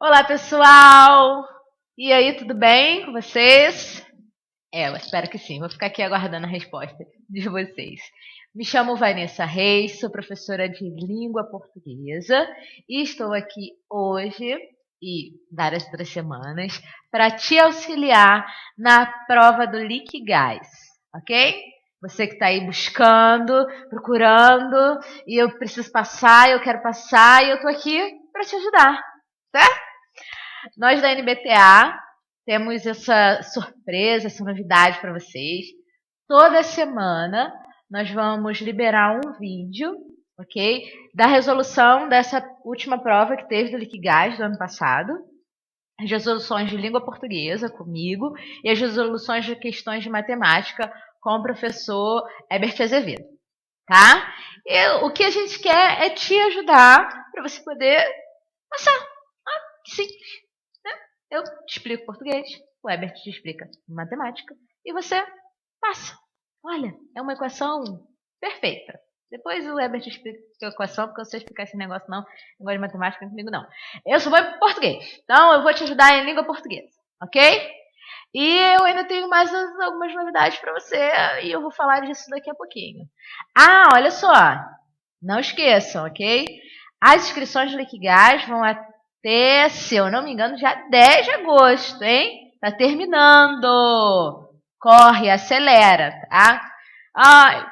Olá, pessoal! E aí, tudo bem com vocês? Eu espero que sim. Vou ficar aqui aguardando a resposta de vocês. Me chamo Vanessa Reis, sou professora de língua portuguesa e estou aqui hoje e várias outras semanas para te auxiliar na prova do Liquigás, ok? Você que está aí buscando, procurando, e eu preciso passar, eu quero passar, e eu estou aqui para te ajudar, certo? Nós da NBTA temos essa surpresa, essa novidade para vocês. Toda semana nós vamos liberar um vídeo, ok? Da resolução dessa última prova que teve do Liquigás do ano passado. As resoluções de língua portuguesa comigo e as resoluções de questões de matemática com o professor Herbert Azevedo, tá? E o que a gente quer é te ajudar para você poder passar. Simples. Eu te explico português, o Herbert te explica matemática e você passa. Olha, é uma equação perfeita. Depois o Herbert explica a equação, porque eu sei explicar esse negócio não. Negócio de matemática comigo não. Eu sou bom em português, então eu vou te ajudar em língua portuguesa, ok? E eu ainda tenho mais algumas novidades para você e eu vou falar disso daqui a pouquinho. Ah, olha só, não esqueçam, ok? As inscrições do Liquigás vão até, se eu não me engano, já 10 de agosto, hein? Tá terminando. Corre, acelera, tá? Ai,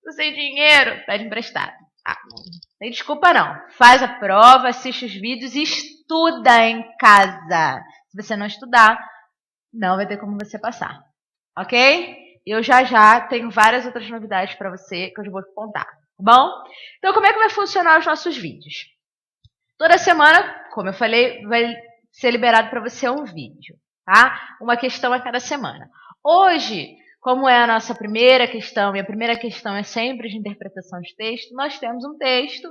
tô sem dinheiro. Pede emprestado. Não tem desculpa não. Faz a prova, assiste os vídeos e estuda em casa. Se você não estudar, não vai ter como você passar. Ok? Eu já tenho várias outras novidades para você que eu já vou te contar. Tá bom? Então, como é que vai funcionar os nossos vídeos? Toda semana, como eu falei, vai ser liberado para você um vídeo, tá? Uma questão a cada semana. Hoje, como é a nossa primeira questão, e a primeira questão é sempre de interpretação de texto, nós temos um texto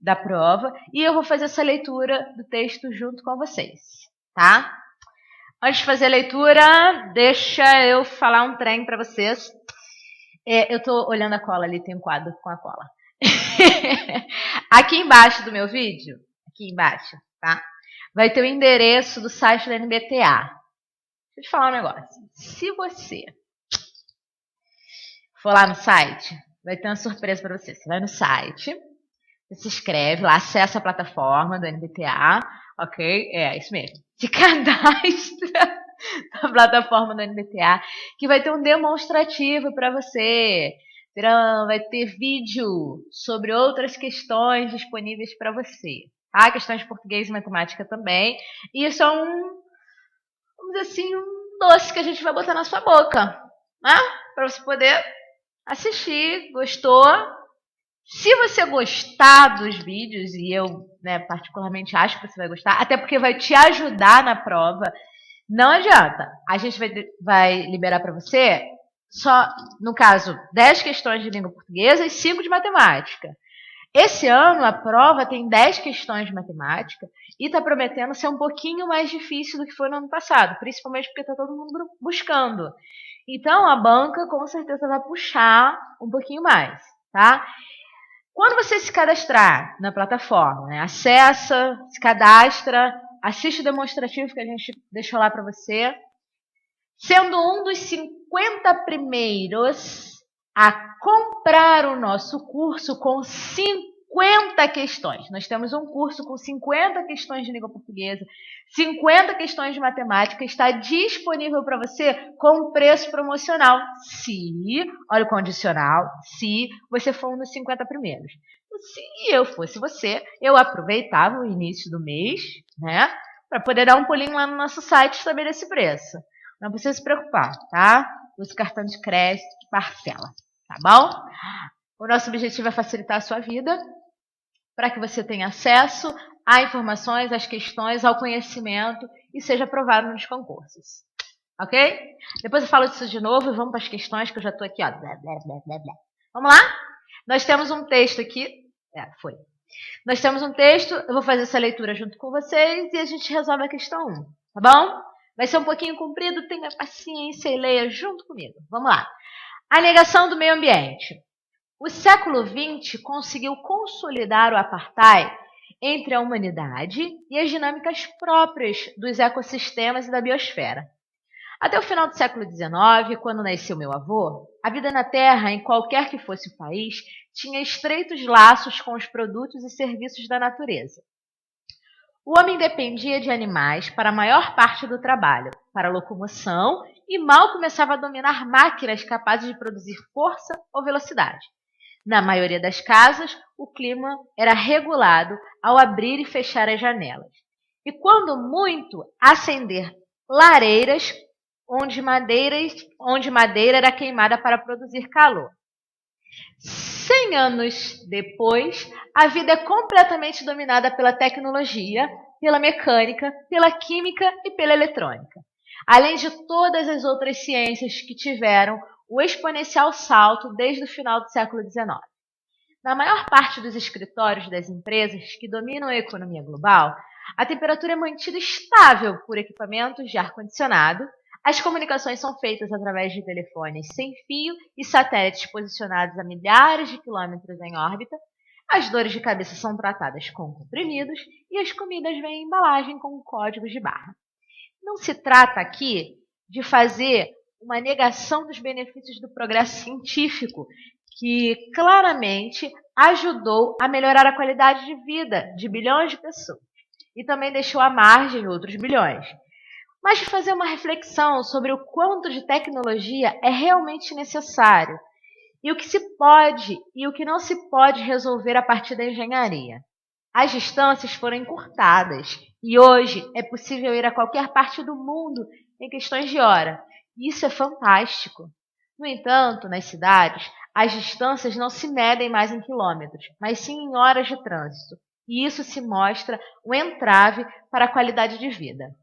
da prova e eu vou fazer essa leitura do texto junto com vocês, tá? Antes de fazer a leitura, deixa eu falar um trem para vocês. Eu estou olhando a cola ali, tem um quadro com a cola. Aqui embaixo do meu vídeo, aqui embaixo, tá? Vai ter o endereço do site da NBTA. Deixa eu te falar um negócio. Se você for lá no site, vai ter uma surpresa para você. Você vai no site, você se inscreve lá, acessa a plataforma do NBTA, ok? É, isso mesmo. Se cadastra na plataforma do NBTA, que vai ter um demonstrativo para você. Vai ter vídeo sobre outras questões disponíveis para você. Tá? Questões de português e matemática também. E isso é vamos dizer assim, um doce que a gente vai botar na sua boca. Né? Para você poder assistir. Gostou? Se você gostar dos vídeos, e eu particularmente acho que você vai gostar, até porque vai te ajudar na prova, não adianta. A gente vai liberar para você só, no caso, 10 questões de língua portuguesa e 5 de matemática. Esse ano a prova tem 10 questões de matemática e está prometendo ser um pouquinho mais difícil do que foi no ano passado, principalmente porque está todo mundo buscando. Então a banca com certeza vai puxar um pouquinho mais, tá? Quando você se cadastrar na plataforma, acessa, se cadastra, assiste o demonstrativo que a gente deixou lá para você, sendo um dos 50 primeiros a comprar o nosso curso com 50 questões. Nós temos um curso com 50 questões de língua portuguesa, 50 questões de matemática, está disponível para você com preço promocional, olha o condicional, se você for um dos 50 primeiros. Se eu fosse você, eu aproveitava o início do mês, para poder dar um pulinho lá no nosso site e saber esse preço. Não precisa se preocupar, tá? Use cartão de crédito que parcela, tá bom? O nosso objetivo é facilitar a sua vida para que você tenha acesso a informações, às questões, ao conhecimento e seja aprovado nos concursos. Ok? Depois eu falo disso de novo e vamos para as questões que eu já estou aqui, ó. Blá, blá, blá, blá, blá. Vamos lá? Nós temos um texto aqui. Nós temos um texto, eu vou fazer essa leitura junto com vocês e a gente resolve a questão 1, tá bom? Vai ser um pouquinho comprido, tenha paciência e leia junto comigo. Vamos lá. A negação do meio ambiente. O século XX conseguiu consolidar o apartheid entre a humanidade e as dinâmicas próprias dos ecossistemas e da biosfera. Até o final do século XIX, quando nasceu meu avô, a vida na Terra, em qualquer que fosse o país, tinha estreitos laços com os produtos e serviços da natureza. O homem dependia de animais para a maior parte do trabalho, para a locomoção, e mal começava a dominar máquinas capazes de produzir força ou velocidade. Na maioria das casas, o clima era regulado ao abrir e fechar as janelas. E quando muito, acender lareiras onde madeira era queimada para produzir calor. 100 anos depois, a vida é completamente dominada pela tecnologia, pela mecânica, pela química e pela eletrônica, além de todas as outras ciências que tiveram o exponencial salto desde o final do século XIX. Na maior parte dos escritórios das empresas que dominam a economia global, a temperatura é mantida estável por equipamentos de ar-condicionado, as comunicações são feitas através de telefones sem fio e satélites posicionados a milhares de quilômetros em órbita, as dores de cabeça são tratadas com comprimidos e as comidas vêm em embalagem com códigos de barra. Não se trata aqui de fazer uma negação dos benefícios do progresso científico, que claramente ajudou a melhorar a qualidade de vida de bilhões de pessoas e também deixou à margem outros bilhões, mas de fazer uma reflexão sobre o quanto de tecnologia é realmente necessário e o que se pode e o que não se pode resolver a partir da engenharia. As distâncias foram encurtadas e hoje é possível ir a qualquer parte do mundo em questões de hora. Isso é fantástico. No entanto, nas cidades, as distâncias não se medem mais em quilômetros, mas sim em horas de trânsito. E isso se mostra um entrave para a qualidade de vida.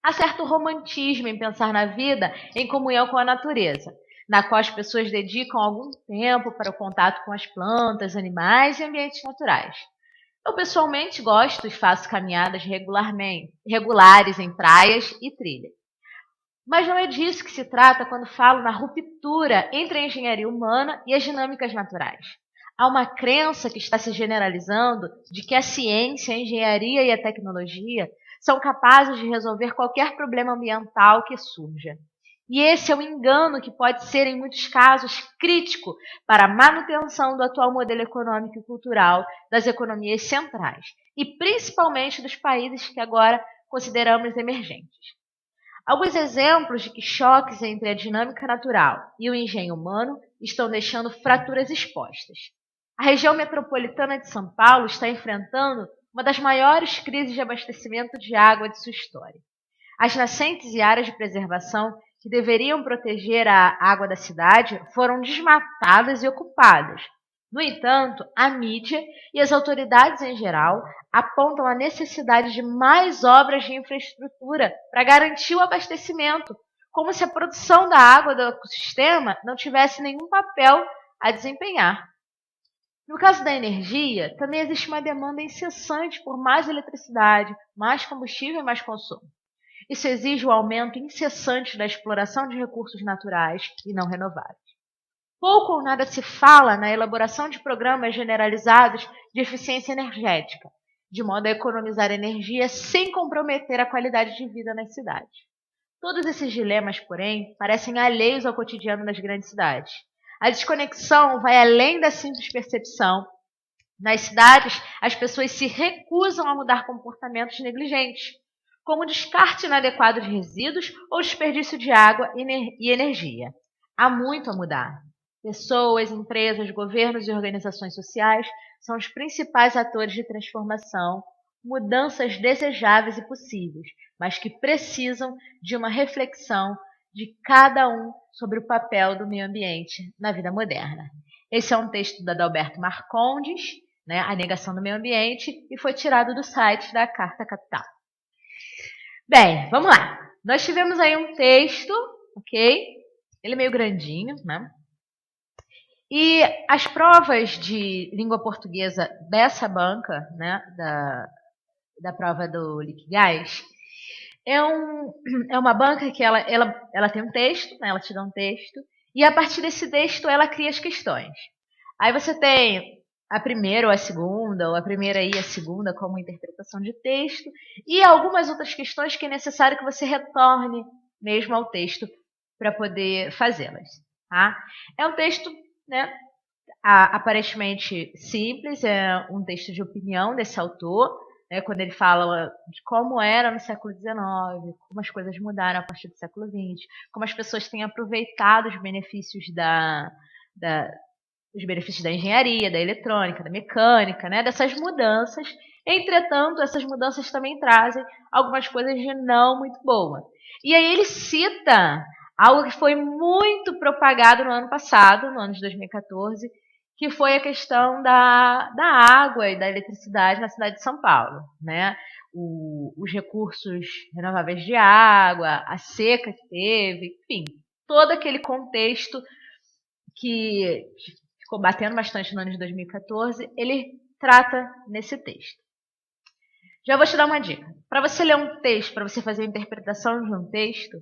Há certo romantismo em pensar na vida em comunhão com a natureza, na qual as pessoas dedicam algum tempo para o contato com as plantas, animais e ambientes naturais. Eu pessoalmente gosto e faço caminhadas regulares em praias e trilhas. Mas não é disso que se trata quando falo na ruptura entre a engenharia humana e as dinâmicas naturais. Há uma crença que está se generalizando de que a ciência, a engenharia e a tecnologia são capazes de resolver qualquer problema ambiental que surja. E esse é um engano que pode ser, em muitos casos, crítico para a manutenção do atual modelo econômico e cultural das economias centrais, e principalmente dos países que agora consideramos emergentes. Alguns exemplos de que choques entre a dinâmica natural e o engenho humano estão deixando fraturas expostas. A região metropolitana de São Paulo está enfrentando uma das maiores crises de abastecimento de água de sua história. As nascentes e áreas de preservação que deveriam proteger a água da cidade foram desmatadas e ocupadas. No entanto, a mídia e as autoridades em geral apontam a necessidade de mais obras de infraestrutura para garantir o abastecimento, como se a produção da água do ecossistema não tivesse nenhum papel a desempenhar. No caso da energia, também existe uma demanda incessante por mais eletricidade, mais combustível e mais consumo. Isso exige o aumento incessante da exploração de recursos naturais e não renováveis. Pouco ou nada se fala na elaboração de programas generalizados de eficiência energética, de modo a economizar energia sem comprometer a qualidade de vida nas cidades. Todos esses dilemas, porém, parecem alheios ao cotidiano das grandes cidades. A desconexão vai além da simples percepção. Nas cidades, as pessoas se recusam a mudar comportamentos negligentes, como o descarte inadequado de resíduos ou desperdício de água e energia. Há muito a mudar. Pessoas, empresas, governos e organizações sociais são os principais atores de transformação, mudanças desejáveis e possíveis, mas que precisam de uma reflexão de cada um sobre o papel do meio ambiente na vida moderna. Esse é um texto da Adalberto Marcondes, A Negação do Meio Ambiente, e foi tirado do site da Carta Capital. Bem, vamos lá. Nós tivemos aí um texto, ok? Ele é meio grandinho, né? E as provas de língua portuguesa dessa banca, da prova do Liquigás, é uma banca que ela tem um texto, ela te dá um texto, e a partir desse texto ela cria as questões. Aí você tem a primeira ou a segunda, ou a primeira e a segunda como interpretação de texto, e algumas outras questões que é necessário que você retorne mesmo ao texto para poder fazê-las. Tá? É um texto, né, aparentemente simples, é um texto de opinião desse autor, né, quando ele fala de como era no século XIX, como as coisas mudaram a partir do século XX, como as pessoas têm aproveitado os benefícios os benefícios da engenharia, da eletrônica, da mecânica, né, dessas mudanças. Entretanto, essas mudanças também trazem algumas coisas de não muito boa. E aí ele cita algo que foi muito propagado no ano passado, no ano de 2014, que foi a questão da água e da eletricidade na cidade de São Paulo, né? Os recursos renováveis de água, a seca que teve, enfim, todo aquele contexto que ficou batendo bastante no ano de 2014, ele trata nesse texto. Já vou te dar uma dica. Para você ler um texto, para você fazer a interpretação de um texto,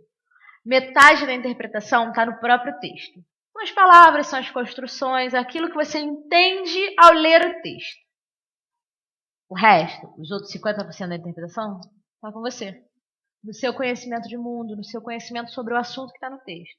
metade da interpretação está no próprio texto. São as palavras, são as construções, aquilo que você entende ao ler o texto. O resto, os outros 50% da interpretação, está com você. No seu conhecimento de mundo, no seu conhecimento sobre o assunto que está no texto.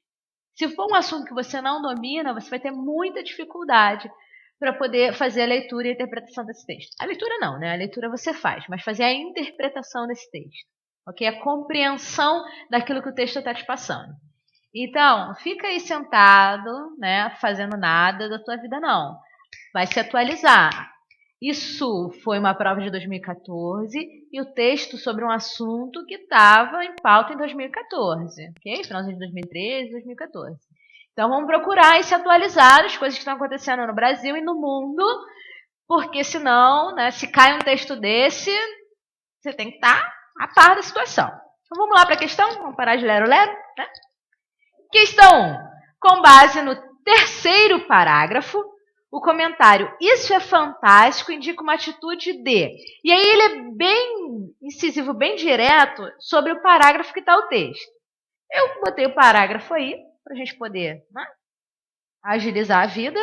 Se for um assunto que você não domina, você vai ter muita dificuldade para poder fazer a leitura e a interpretação desse texto. A leitura não, né? A leitura você faz, mas fazer a interpretação desse texto. Ok? A compreensão daquilo que o texto está te passando. Então, fica aí sentado, né, fazendo nada da tua vida, não. Vai se atualizar. Isso foi uma prova de 2014 e o texto sobre um assunto que estava em pauta em 2014, ok? Finalzinho de 2013, 2014. Então, vamos procurar e se atualizar as coisas que estão acontecendo no Brasil e no mundo, porque senão, né, se cai um texto desse, você tem que estar a par da situação. Então, vamos lá para a questão? Vamos parar de lero-lero, né? Questão 1. Com base no terceiro parágrafo, o comentário "isso é fantástico" indica uma atitude de... E aí ele é bem incisivo, bem direto sobre o parágrafo que está o texto. Eu botei o parágrafo aí, para a gente poder, né, agilizar a vida.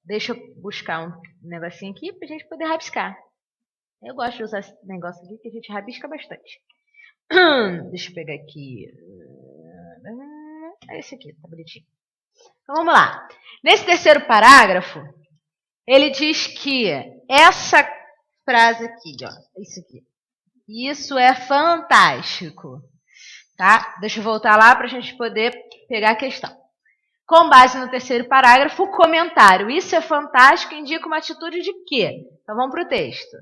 Deixa eu buscar um negocinho aqui para a gente poder rabiscar. Eu gosto de usar esse negócio aqui que a gente rabisca bastante. Deixa eu pegar aqui... É esse aqui, tá bonitinho. Então vamos lá. Nesse terceiro parágrafo, ele diz que essa frase aqui, ó, isso aqui. Isso é fantástico. Tá? Deixa eu voltar lá para a gente poder pegar a questão. Com base no terceiro parágrafo, o comentário "isso é fantástico" indica uma atitude de quê? Então vamos para o texto.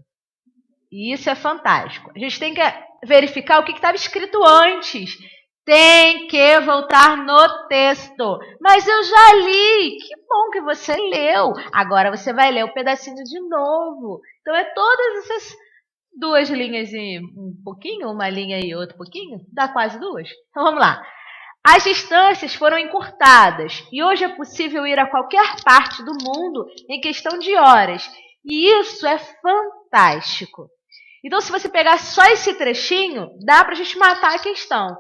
Isso é fantástico. A gente tem que verificar o que estava escrito antes. Tem que voltar no texto. Mas eu já li. Que bom que você leu. Agora você vai ler o pedacinho de novo. Então, é todas essas 2 linhas e um pouquinho, uma linha e outro pouquinho, dá quase 2. Então, vamos lá. As distâncias foram encurtadas e hoje é possível ir a qualquer parte do mundo em questão de horas. E isso é fantástico. Então, se você pegar só esse trechinho, dá para a gente matar a questão.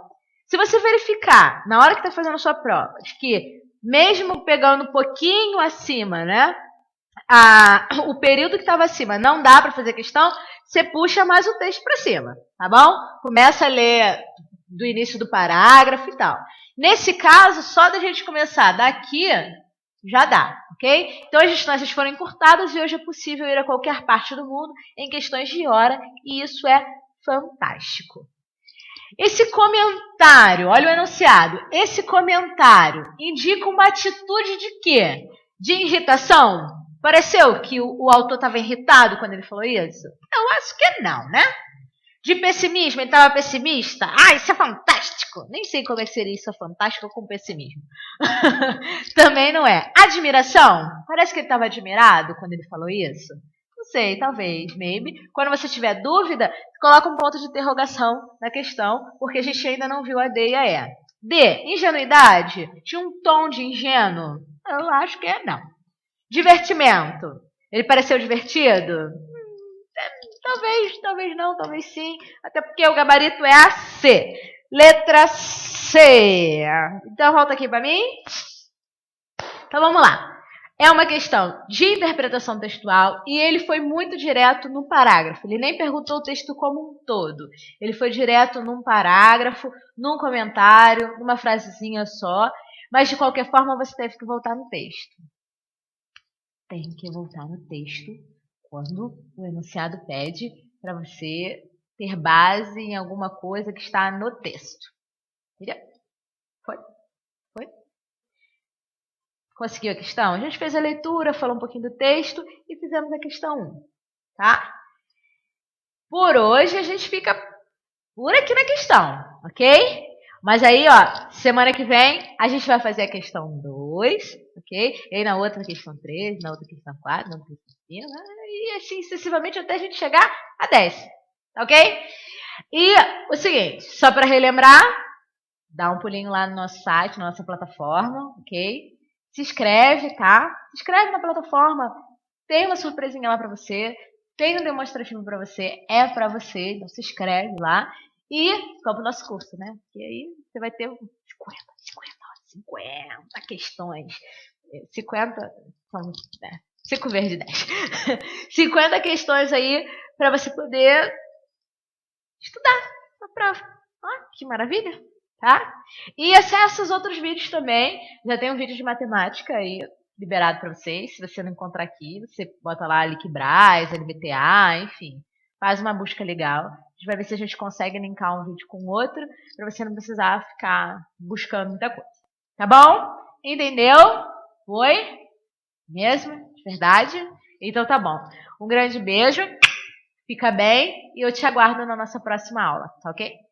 Se você verificar, na hora que está fazendo a sua prova, de que mesmo pegando um pouquinho acima, né, o período que estava acima não dá para fazer questão, você puxa mais o texto para cima, tá bom? Começa a ler do início do parágrafo e tal. Nesse caso, só da gente começar daqui, já dá, ok? Então, as distâncias foram encurtadas e hoje é possível ir a qualquer parte do mundo em questões de hora, e isso é fantástico. Esse comentário, olha o enunciado, esse comentário indica uma atitude de quê? De irritação? Pareceu que o autor estava irritado quando ele falou isso? Eu acho que não, né? De pessimismo, ele estava pessimista? Ah, isso é fantástico! Nem sei como é que seria isso, é fantástico com pessimismo. Também não é. Admiração? Parece que ele estava admirado quando ele falou isso. Não sei, talvez, maybe. Quando você tiver dúvida, coloca um ponto de interrogação na questão, porque a gente ainda não viu a D e a E. D, ingenuidade? Tinha um tom de ingênuo? Eu acho que é não. Divertimento? Ele pareceu divertido? Talvez não, talvez sim. Até porque o gabarito é a C. Letra C. Então, volta aqui para mim. Então, vamos lá. É uma questão de interpretação textual e ele foi muito direto no parágrafo. Ele nem perguntou o texto como um todo. Ele foi direto num parágrafo, num comentário, numa frasezinha só. Mas, de qualquer forma, você teve que voltar no texto. Tem que voltar no texto quando o enunciado pede para você ter base em alguma coisa que está no texto. Entendeu? Foi? Foi? Conseguiu a questão? A gente fez a leitura, falou um pouquinho do texto e fizemos a questão 1, tá? Por hoje a gente fica por aqui na questão, ok? Mas aí, ó, semana que vem a gente vai fazer a questão 2, ok? E aí na outra questão 3, na outra questão 4, na outra questão 5, e assim sucessivamente até a gente chegar a 10, ok? E o seguinte, só para relembrar, dá um pulinho lá no nosso site, na nossa plataforma, ok? Se inscreve, tá? Se inscreve na plataforma, tem uma surpresinha lá para você, tem um demonstrativo para você, é para você, então se inscreve lá e compra o nosso curso, né? E aí você vai ter 50 questões. 50, são, 5 vezes 10. 50 questões aí para você poder estudar na prova. Ó, que maravilha! Tá? E acessa os outros vídeos também. Já tem um vídeo de matemática aí liberado para vocês. Se você não encontrar aqui, você bota lá Liquibras, LBTA, enfim. Faz uma busca legal. A gente vai ver se a gente consegue linkar um vídeo com o outro, para você não precisar ficar buscando muita coisa. Tá bom? Entendeu? Foi? Mesmo? De verdade? Então tá bom. Um grande beijo. Fica bem e eu te aguardo na nossa próxima aula, tá ok?